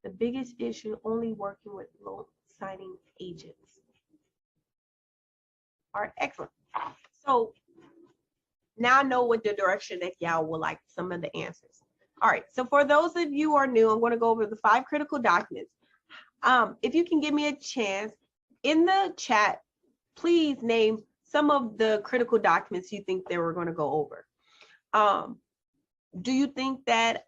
The biggest issue, only working with loan signing agents. All right, excellent. So now I know what the direction that y'all will like some of the answers. All right, so for those of you who are new, I'm going to go over the 5 critical documents. If you can give me a chance in the chat, please name some of the critical documents you think that we're going to go over. Do you think that,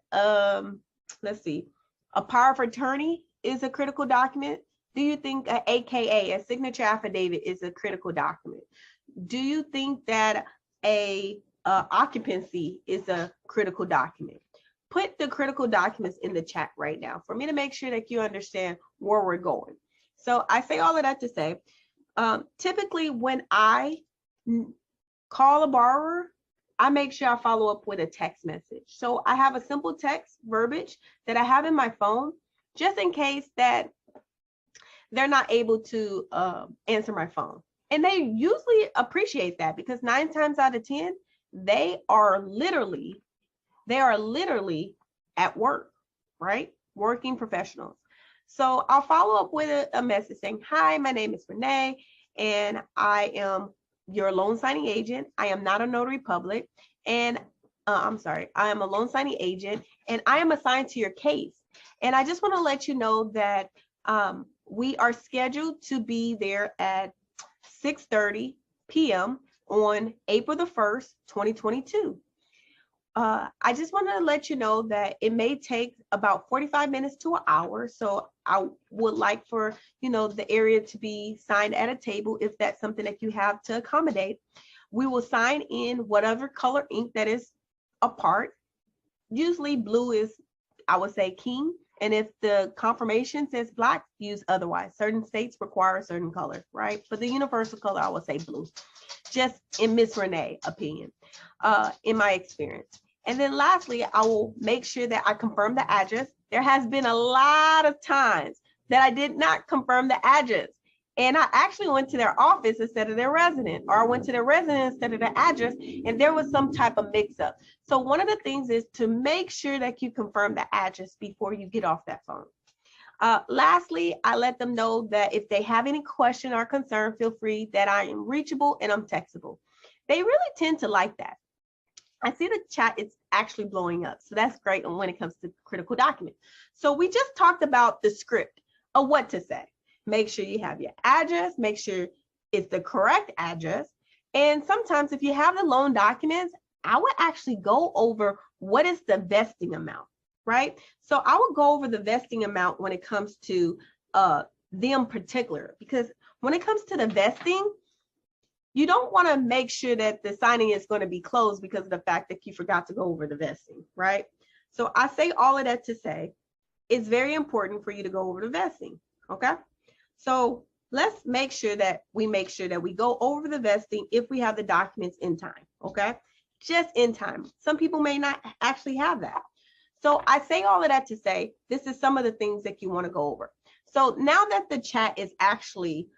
let's see, a power of attorney is a critical document? Do you think a AKA, a signature affidavit, is a critical document? Do you think that a occupancy is a critical document? Put the critical documents in the chat right now for me to make sure that you understand where we're going. So I say all of that to say, typically when I call a borrower, I make sure I follow up with a text message. So I have a simple text verbiage that I have in my phone, just in case that they're not able to answer my phone. And they usually appreciate that, because 9 times out of 10, they are literally at work, right? Working professionals. So I'll follow up with a message saying, hi, my name is Renee, and I am your loan signing agent. I am not a notary public, and I am a loan signing agent, and I am assigned to your case. And I just want to let you know that we are scheduled to be there at 6:30 p.m. on April the 1st, 2022. I just want to let you know that it may take about 45 minutes to an hour. So I would like for, the area to be signed at a table if that's something that you have to accommodate. We will sign in whatever color ink that is a part. Usually blue is, I would say, king. And if the confirmation says black, use otherwise. Certain states require a certain color, right? But the universal color, I would say blue, just in Miss Renee opinion, in my experience. And then lastly, I will make sure that I confirm the address. There has been a lot of times that I did not confirm the address. And I actually went to their office instead of their resident, or I went to their resident instead of the address, and there was some type of mix up. So one of the things is to make sure that you confirm the address before you get off that phone. Lastly, I let them know that if they have any question or concern, feel free, that I am reachable and I'm textable. They really tend to like that. I see the chat is actually blowing up. So that's great when it comes to critical documents. So we just talked about the script of what to say. Make sure you have your address, make sure it's the correct address. And sometimes if you have the loan documents, I would actually go over what is the vesting amount, right? So I would go over the vesting amount when it comes to them particular, because when it comes to the vesting, you don't want to make sure that the signing is going to be closed because of the fact that you forgot to go over the vesting, right? So I say all of that to say it's very important for you to go over the vesting, okay? So let's make sure that we go over the vesting if we have the documents in time, okay? Just in time. Some people may not actually have that. So I say all of that to say this is some of the things that you want to go over. So now that the chat is actually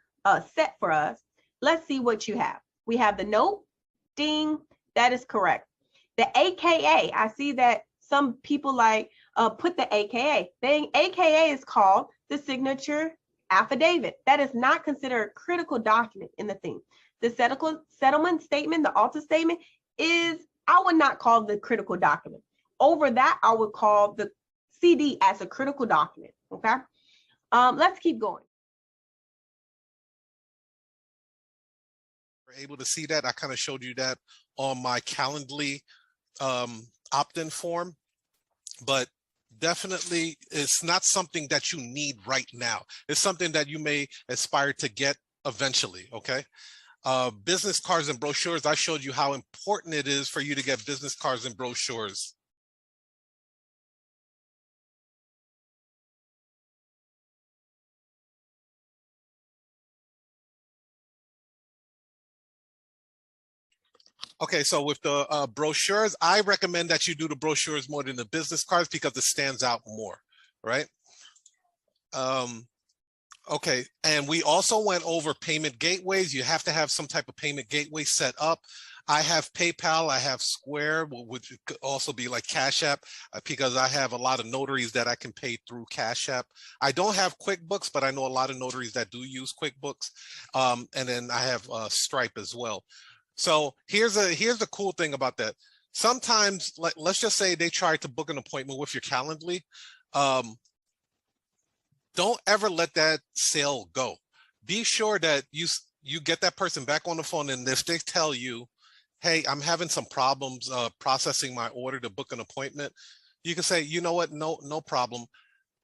set for us, let's see what you have. We have the note, ding, that is correct. The AKA, I see that some people put the AKA. The AKA is called the signature affidavit. That is not considered a critical document in the thing. The settlement statement, the alter statement is, I would not call the critical document. Over that, I would call the CD as a critical document, okay? Let's keep going. Able to see that. I kind of showed you that on my Calendly opt-in form, but definitely it's not something that you need right now. It's something that you may aspire to get eventually, okay? Business cards and brochures, I showed you how important it is for you to get business cards and brochures. Okay, so with the brochures, I recommend that you do the brochures more than the business cards because it stands out more, right? Okay, and we also went over payment gateways. You have to have some type of payment gateway set up. I have PayPal, I have Square, which could also be like Cash App, because I have a lot of notaries that I can pay through Cash App. I don't have QuickBooks, but I know a lot of notaries that do use QuickBooks. And then I have Stripe as well. So here's the cool thing about that. Sometimes, let's just say they try to book an appointment with your Calendly. Don't ever let that sale go. Be sure that you get that person back on the phone, and if they tell you, hey, I'm having some problems processing my order to book an appointment, you can say, you know what, no problem.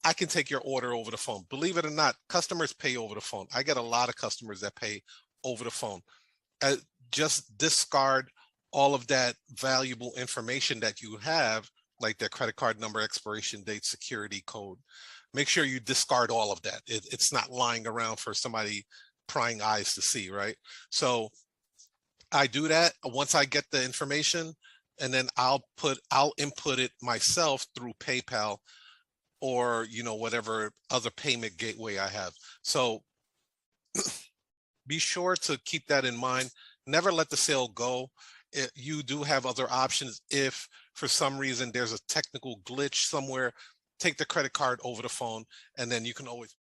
I can take your order over the phone. Believe it or not, customers pay over the phone. I get a lot of customers that pay over the phone. Just discard all of that valuable information that you have, like their credit card number, expiration date, security code. Make sure you discard all of that. It's not lying around for somebody prying eyes to see, right? So I do that once I get the information, and then I'll input it myself through PayPal or, you know, whatever other payment gateway I have. So be sure to keep that in mind. Never let the sale go. You do have other options. If for some reason there's a technical glitch somewhere, take the credit card over the phone, and then you can always.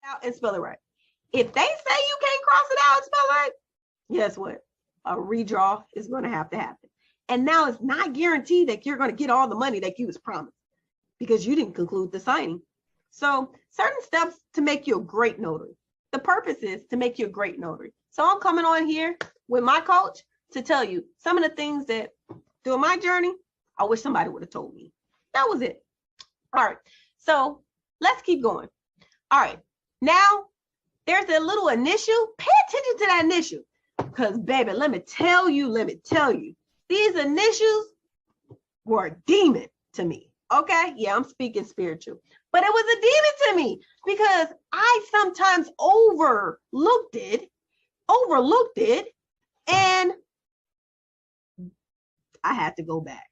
Out and spell it right. If they say you can't cross it out and spell it right, guess what? A redraw is going to happen. And now it's not guaranteed that you're going to get all the money that you was promised because you didn't conclude the signing. So certain steps to make you a great notary. The purpose is to make you a great notary. So I'm coming on here with my coach to tell you some of the things that during my journey, I wish somebody would have told me. That was it. All right. So let's keep going. All right. Now there's a little initial. Pay attention to that initial. Because, baby, let me tell you, these initials were a demon to me. Okay? Yeah, I'm speaking spiritual. But it was a demon to me because I sometimes overlooked it, and I had to go back.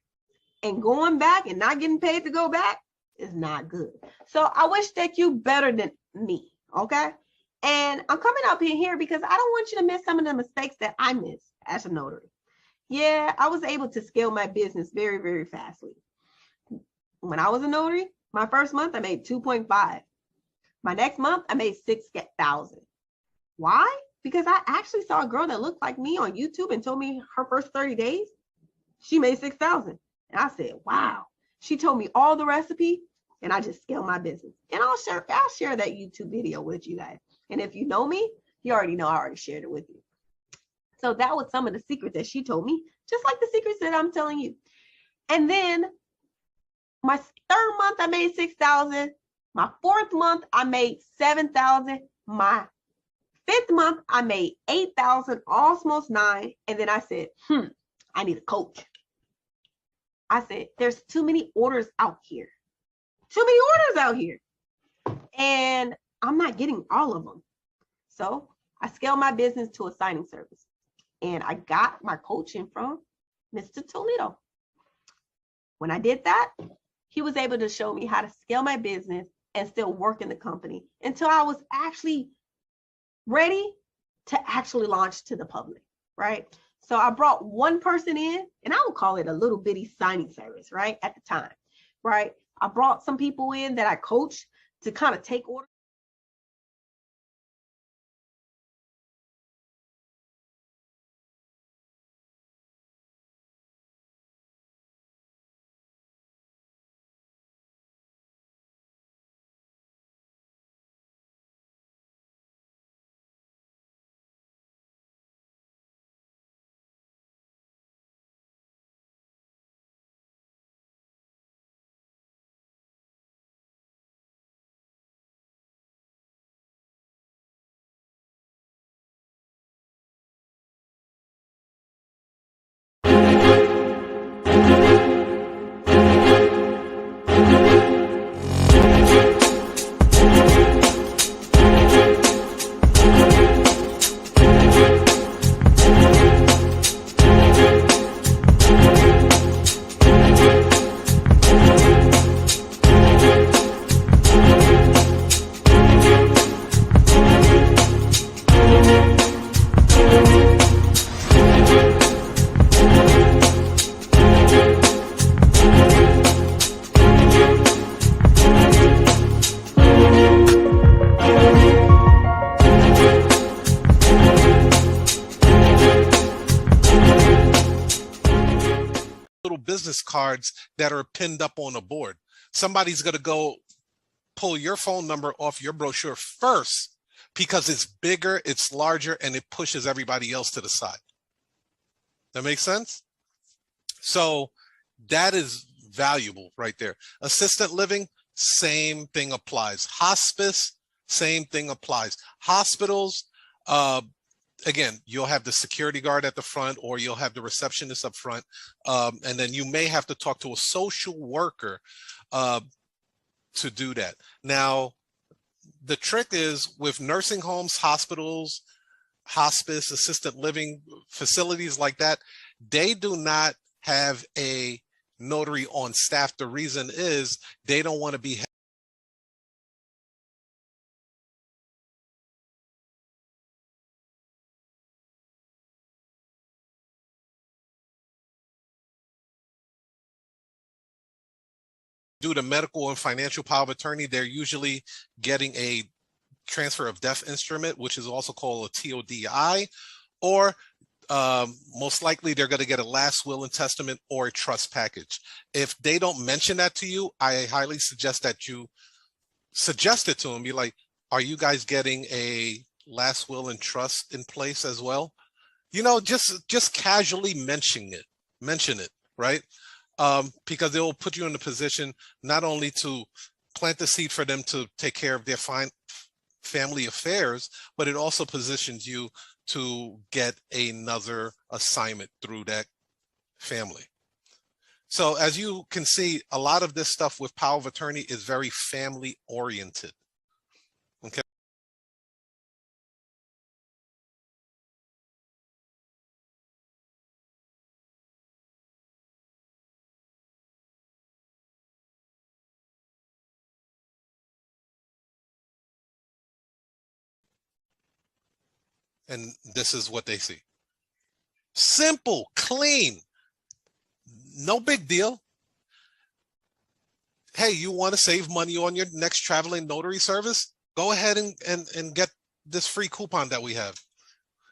And going back and not getting paid to go back is not good. So I wish that you better than me. Okay? And I'm coming up in here because I don't want you to miss some of the mistakes that I missed as a notary. Yeah, I was able to scale my business very, very fastly. When I was a notary, my first month, I made 2.5. My next month, I made 6,000. Why? Because I actually saw a girl that looked like me on YouTube and told me her first 30 days, she made 6,000. And I said, wow. She told me all the recipe, and I just scaled my business. And I'll share that YouTube video with you guys. And if you know me, you already know I already shared it with you. So that was some of the secrets that she told me, just like the secrets that I'm telling you. And then my third month, I made 6,000. My fourth month, I made 7,000. My fifth month, I made 8,000, almost 9. And then I said, I need a coach. I said, there's too many orders out here. And I'm not getting all of them. So I scaled my business to a signing service. And I got my coaching from Mr. Toledo. When I did that, he was able to show me how to scale my business and still work in the company until I was actually ready to actually launch to the public, right? So I brought one person in, and I would call it a little bitty signing service, right? At the time, right? I brought some people in that I coached to kind of take orders. little business cards that are pinned up on a board. Somebody's going to go pull your phone number off your brochure first because it's bigger, it's larger, and it pushes everybody else to the side. That makes sense? So that is valuable right there. Assisted living, same thing applies. Hospice, same thing applies. Hospitals, again, you'll have the security guard at the front, or you'll have the receptionist up front, and then you may have to talk to a social worker to do that. Now, the trick is with nursing homes, hospitals, hospice, assisted living facilities like that, they do not have a notary on staff. The reason is they don't want to be due to medical and financial power of attorney. They're usually getting a transfer of death instrument, which is also called a TODI, or most likely they're going to get a last will and testament or a trust package. If they don't mention that to you, I highly suggest that you suggest it to them. Be like, are you guys getting a last will and trust in place as well? You know, just casually mention it, right? Because it will put you in a position not only to plant the seed for them to take care of their family affairs, but it also positions you to get another assignment through that family. So as you can see, a lot of this stuff with power of attorney is very family oriented. Okay. And this is what they see. Simple, clean, no big deal. Hey, you want to save money on your next traveling notary service? Go ahead and get this free coupon that we have.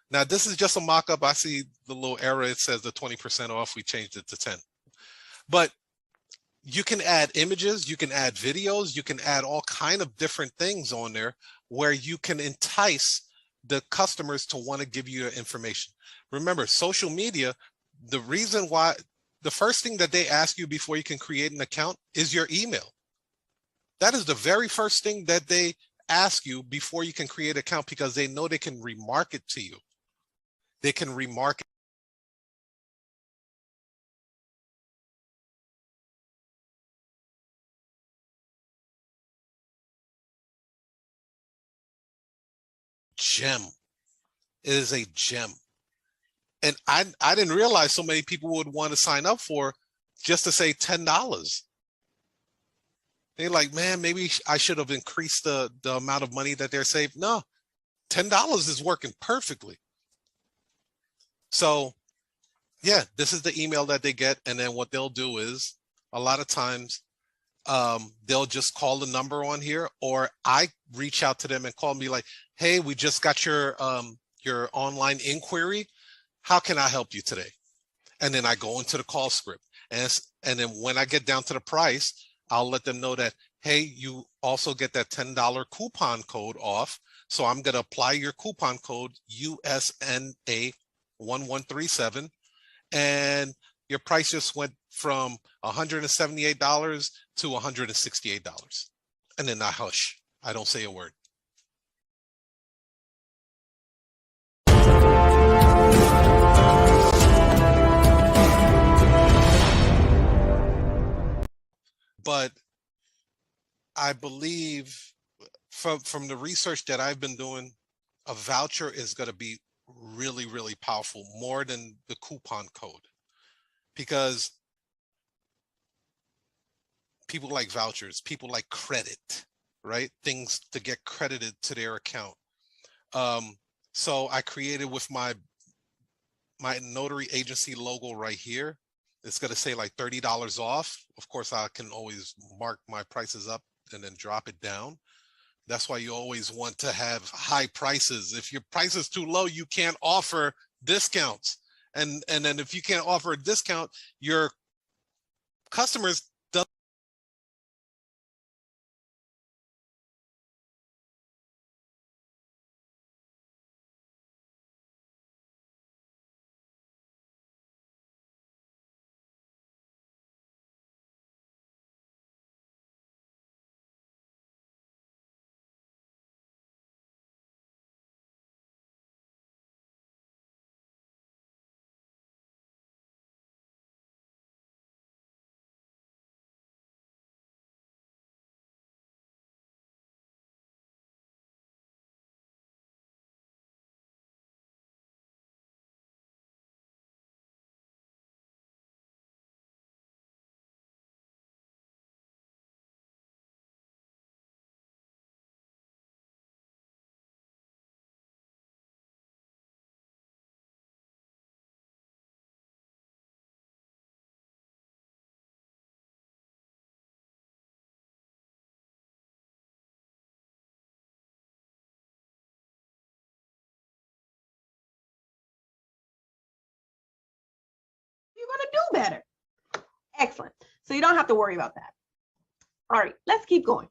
Now, this is just a mock-up. I see the little error. It says the 20% off. We changed it to 10. But you can add images, you can add videos, you can add all kind of different things on there where you can entice the customers to want to give you your information. Remember, social media, the reason why, the first thing that they ask you before you can create an account is your email. That is the very first thing that they ask you before you can create an account, because they know they can remarket to you. They can remarket. Gem. It is a gem. And I didn't realize so many people would want to sign up for just to say $10. They're like, man, maybe I should have increased the amount of money that they're saving. No, $10 is working perfectly. So yeah, this is the email that they get. And then what they'll do is a lot of times they'll just call the number on here, or I reach out to them and call me like, hey, we just got your online inquiry. How can I help you today? And then I go into the call script. And then when I get down to the price, I'll let them know that, hey, you also get that $10 coupon code off. So I'm going to apply your coupon code USNA1137. And your price just went from $178 to $168. And then I hush. I don't say a word. But I believe from the research that I've been doing, a voucher is going to be really, really powerful, more than the coupon code, because people like vouchers, people like credit, right? Things to get credited to their account. So I created with my notary agency logo right here. It's going to say like $30 off. Of course, I can always mark my prices up and then drop it down. That's why you always want to have high prices. If your price is too low, you can't offer discounts. And then if you can't offer a discount, your customers does you're going to do better. Excellent. So you don't have to worry about that. All right, let's keep going.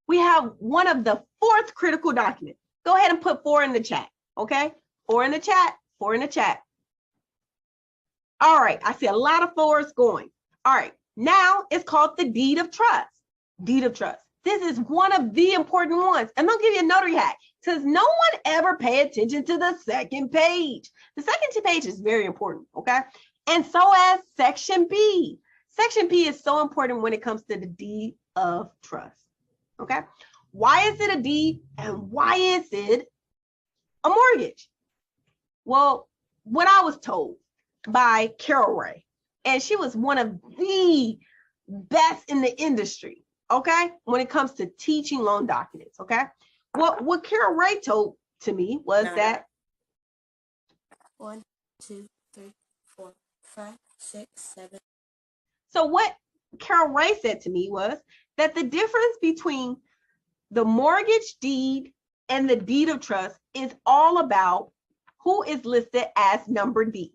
We have one of the fourth critical documents. Go ahead and put 4 in the chat, okay? 4 in the chat, 4 in the chat. All right, I see a lot of 4s going. All right, now it's called the deed of trust. Deed of trust. This is one of the important ones. And I'll give you a notary hack. Says no one ever pay attention to the second page. The second page is very important, okay? And so as section B. Section B is so important when it comes to the deed of trust, okay? Why is it a deed and why is it a mortgage? Well, what I was told by Carol Ray, and she was one of the best in the industry, okay, when it comes to teaching loan documents, okay? What Carol Ray told to me was that 1, 2, 3, 4, 5, 6, 7. So what Carol Ray said to me was that the difference between the mortgage deed and the deed of trust is all about who is listed as number D,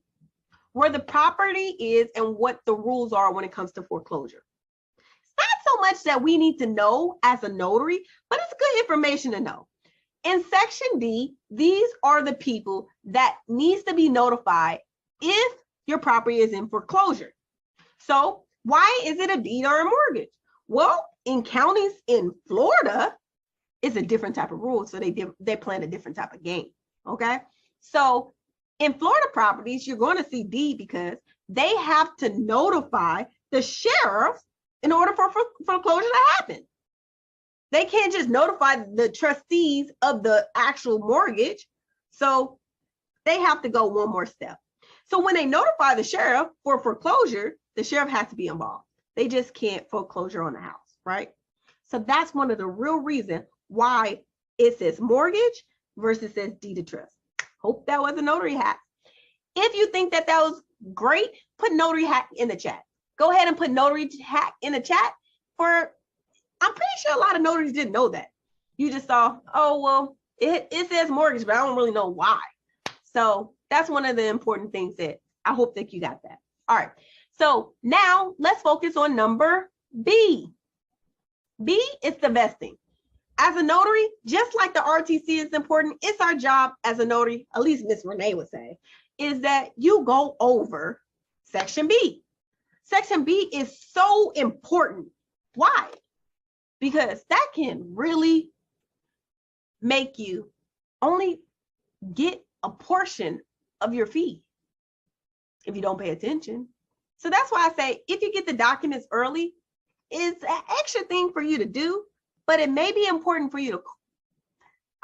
where the property is and what the rules are when it comes to foreclosure. It's not so much that we need to know as a notary, but it's good information to know. In section D, these are the people that needs to be notified if your property is in foreclosure. So why is it a deed or a mortgage? Well, in counties in Florida, it's a different type of rule. So they plan a different type of game, okay? So in Florida properties, you're going to see deed because they have to notify the sheriff in order for foreclosure to happen. They can't just notify the trustees of the actual mortgage. So they have to go one more step. So when they notify the sheriff for foreclosure, the sheriff has to be involved. They just can't foreclosure on the house, right? So that's one of the real reasons why it says mortgage versus says deed of trust. Hope that was a notary hack. If you think that that was great, put notary hack in the chat. Go ahead and put notary hack in the chat. I'm pretty sure a lot of notaries didn't know that. You just saw, oh, well, it says mortgage, but I don't really know why. So that's one of the important things that I hope that you got that. All right. So now let's focus on number B. B is the vesting. As a notary, just like the RTC is important, it's our job as a notary, at least Miss Renee would say, is that you go over section B. Section B is so important. Why? Because that can really make you only get a portion of your fee if you don't pay attention. So that's why I say, if you get the documents early, it's an extra thing for you to do, but it may be important for you to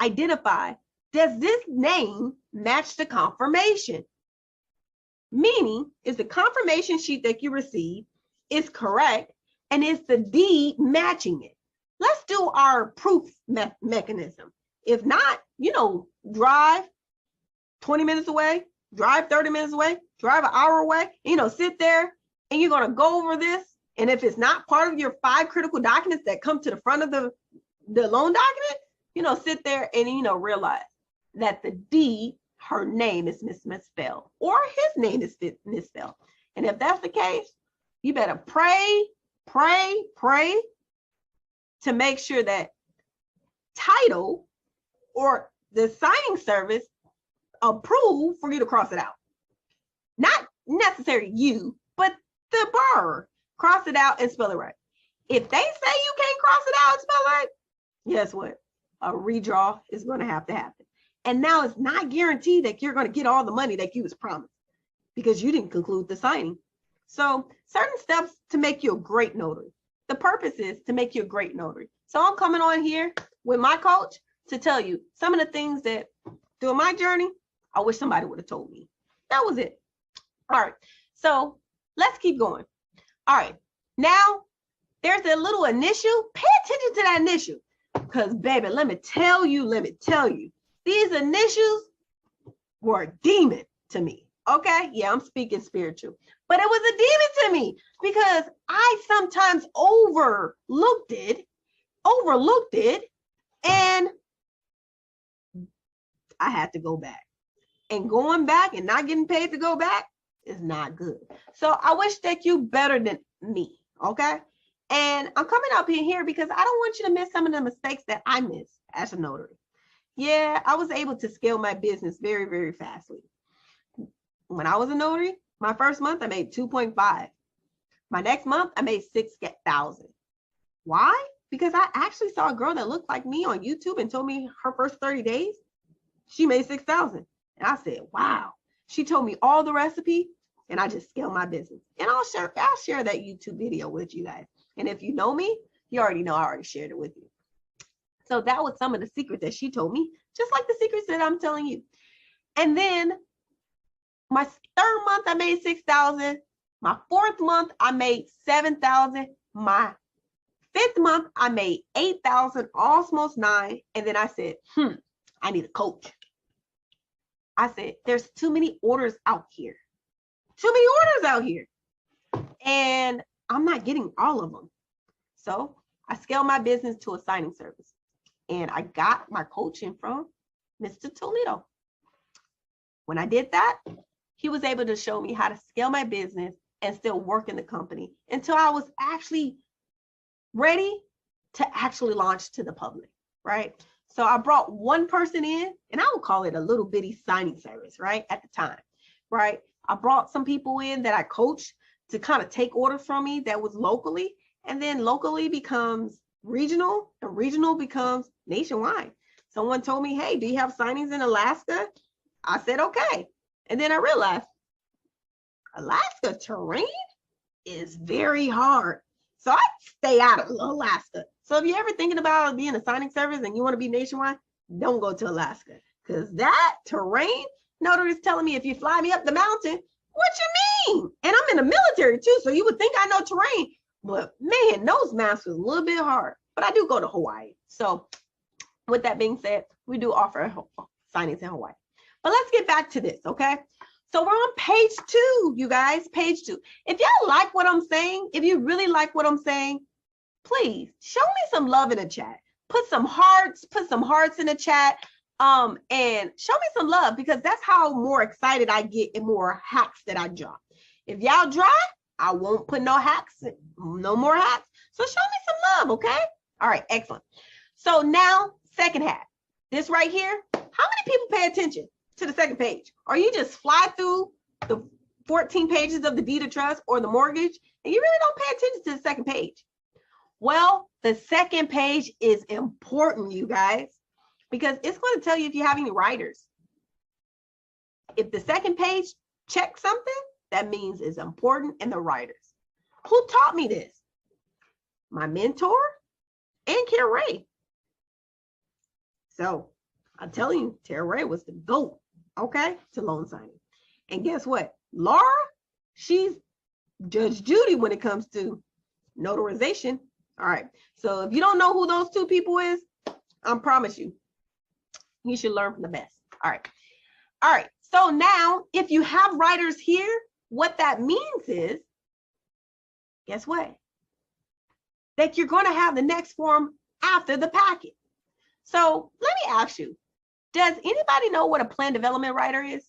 identify, does this name match the confirmation? Meaning, is the confirmation sheet that you receive is correct, and is the deed matching it? Let's do our proof mechanism. If not, drive 20 minutes away, drive 30 minutes away, drive an hour away, sit there and you're going to go over this. And if it's not part of your 5 critical documents that come to the front of the loan document, sit there and, realize that the deed, her name is misspelled or his name is misspelled. And if that's the case, you better pray to make sure that title or the signing service approve for you to cross it out. Not necessarily you, but the borrower. Cross it out and spell it right. If they say you can't cross it out and spell it right, guess what? A redraw is going to happen. And now it's not guaranteed that you're going to get all the money that you was promised because you didn't conclude the signing. So certain steps to make you a great notary. The purpose is to make you a great notary. So I'm coming on here with my coach to tell you some of the things that during my journey, I wish somebody would have told me. That was it. All right. So let's keep going. All right. Now there's a little initial. Pay attention to that initial. Because, baby, let me tell you, these initials were a demon to me. Okay? Yeah, I'm speaking spiritual. But it was a demon to me because I sometimes overlooked it, and I had to go back. And going back and not getting paid to go back is not good. So I wish that you better than me, okay? And I'm coming up in here because I don't want you to miss some of the mistakes that I missed as a notary. Yeah, I was able to scale my business very, very fastly. When I was a notary, my first month, I made 2.5. My next month, I made 6,000. Why? Because I actually saw a girl that looked like me on YouTube and told me her first 30 days, she made 6,000. And I said, wow. She told me all the recipe and I just scaled my business. And I'll share that YouTube video with you guys. And if you know me, you already know I already shared it with you. So that was some of the secrets that she told me, just like the secrets that I'm telling you. And then my third month, I made 6,000. My fourth month, I made 7,000. My fifth month, I made 8,000, almost 9. And then I said, I need a coach. I said, there's too many orders out here. And I'm not getting all of them. So I scaled my business to a signing service. And I got my coaching from Mr. Toledo. When I did that, he was able to show me how to scale my business and still work in the company until I was actually ready to actually launch to the public, right? So I brought one person in, and I would call it a little bitty signing service, right? At the time, right? I brought some people in that I coached to kind of take orders from me that was locally, and then locally becomes regional, and regional becomes nationwide. Someone told me, hey, do you have signings in Alaska? I said, okay. And then I realized Alaska terrain is very hard. So I stay out of Alaska. So if you're ever thinking about being a signing service and you want to be nationwide, don't go to Alaska. Because that terrain, notary's telling me if you fly me up the mountain, what you mean? And I'm in the military too, so you would think I know terrain. But man, those maps was a little bit hard. But I do go to Hawaii. So with that being said, we do offer signings in Hawaii. But let's get back to this, okay? So we're on page 2, you guys, page 2. If y'all like what I'm saying, if you really like what I'm saying, please show me some love in the chat. Put some hearts in the chat, and show me some love, because that's how more excited I get and more hacks that I drop. If y'all dry, I won't put no hacks, no more hacks. So show me some love, okay? All right, excellent. So now, second hack. This right here, how many people pay attention to the second page? Or you just fly through the 14 pages of the deed of trust or the mortgage, and you really don't pay attention to the second page? Well, the second page is important, you guys, because it's going to tell you if you have any writers. If the second page checks something, that means it's important in the writers. Who taught me this? My mentor and Kara Ray. So I'm telling you, Tara Ray was the GOAT, okay, to loan signing. And guess what? Laura, she's Judge Judy when it comes to notarization. All right. So if you don't know who those two people is, I promise you, you should learn from the best. All right. All right. So now, if you have writers here, what that means is, guess what? That you're going to have the next form after the packet. So let me ask you, does anybody know what a plan development writer is?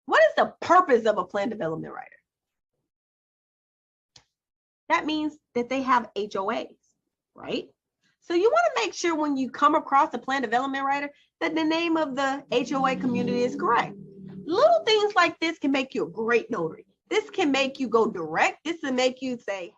What is the purpose of a plan development writer? That means that they have HOAs, right? So you want to make sure when you come across a plan development writer that the name of the HOA community is correct. Little things like this can make you a great notary. This can make you go direct. This can make you say,